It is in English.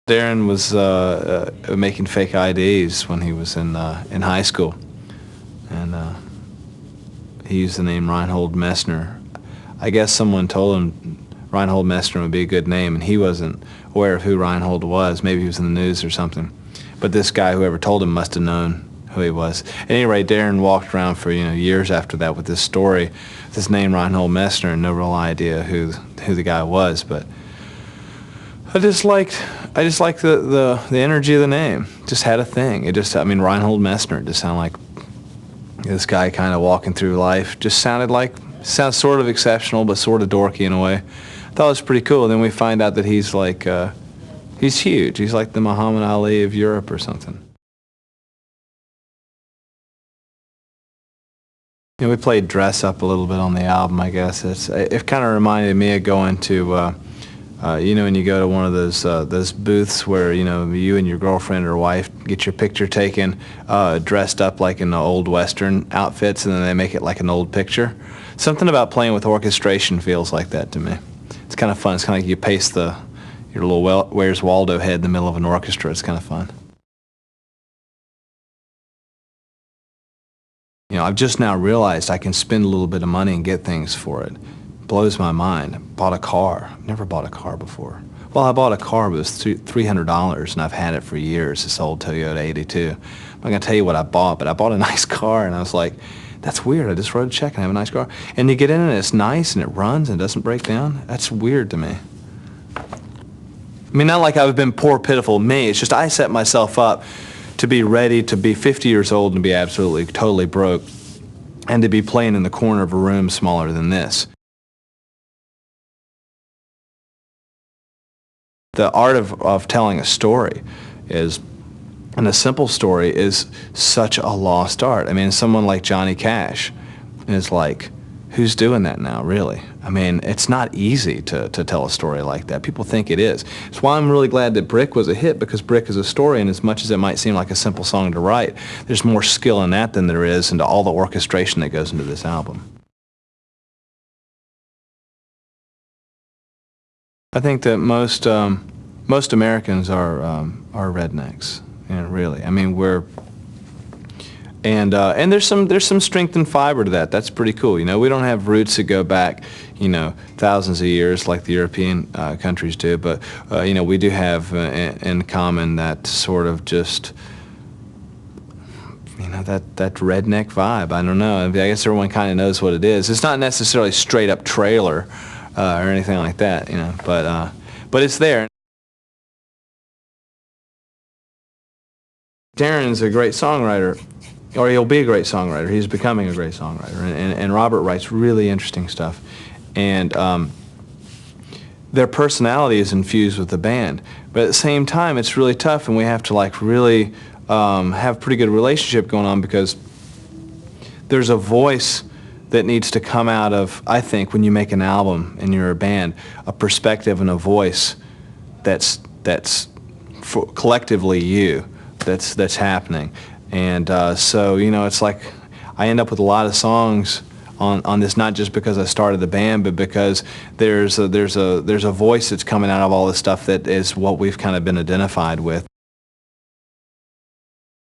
Darren was making fake IDs when he was in high school, and he used the name Reinhold Messner. I guess someone told him Reinhold Messner would be a good name, and he wasn't aware of who Reinhold was. Maybe he was in the news or something. But this guy, whoever told him, must have known who he was. At any rate, Darren walked around for years after that with this story, this name Reinhold Messner, and no real idea who the guy was. But I just liked the energy of the name. Just had a thing. Reinhold Messner. It just sounded like this guy kind of walking through life. Just sounds sort of exceptional, but sort of dorky in a way. I thought it was pretty cool. And then we find out that he's like, he's huge. He's like the Muhammad Ali of Europe or something. We played dress up a little bit on the album, I guess. It kind of reminded me of going to, when you go to one of those booths where you and your girlfriend or wife get your picture taken, dressed up like in the old Western outfits, and then they make it like an old picture. Something about playing with orchestration feels like that to me. It's kind of fun. It's kind of like you paste your little Where's Waldo head in the middle of an orchestra. It's kind of fun. I've just now realized I can spend a little bit of money and get things for it. Blows my mind. Bought a car. Never bought a car before. Well, I bought a car, but it was $300, and I've had it for years. This old Toyota 82. I'm not going to tell you what I bought, but I bought a nice car, and I was like, that's weird. I just wrote a check and I have a nice car. And you get in it, and it's nice, and it runs, and it doesn't break down. That's weird to me. Not like I've been poor, pitiful me. It's just I set myself up to be ready to be 50 years old and be absolutely, totally broke, and to be playing in the corner of a room smaller than this. The art of telling a story and a simple story is such a lost art. Someone like Johnny Cash is like, who's doing that now, really? It's not easy to tell a story like that. People think it is. That's why I'm really glad that Brick was a hit, because Brick is a story, and as much as it might seem like a simple song to write, there's more skill in that than there is into all the orchestration that goes into this album. I think that most Americans are rednecks, really. And there's some strength and fiber to that. That's pretty cool. We don't have roots that go back, thousands of years like the European countries do, but we do have in common that sort of just, that redneck vibe. I don't know. I guess everyone kind of knows what it is. It's not necessarily straight up trailer or anything like that, but it's there. Darren's a great songwriter, or he'll be a great songwriter. He's becoming a great songwriter, and Robert writes really interesting stuff, and their personality is infused with the band. But at the same time, it's really tough, and we have to really have a pretty good relationship going on, because there's a voice that needs to come out of, I think, when you make an album and you're a band, a perspective and a voice that's collectively you. That's happening, and so it's like I end up with a lot of songs on this, not just because I started the band, but because there's a voice that's coming out of all this stuff that is what we've kind of been identified with.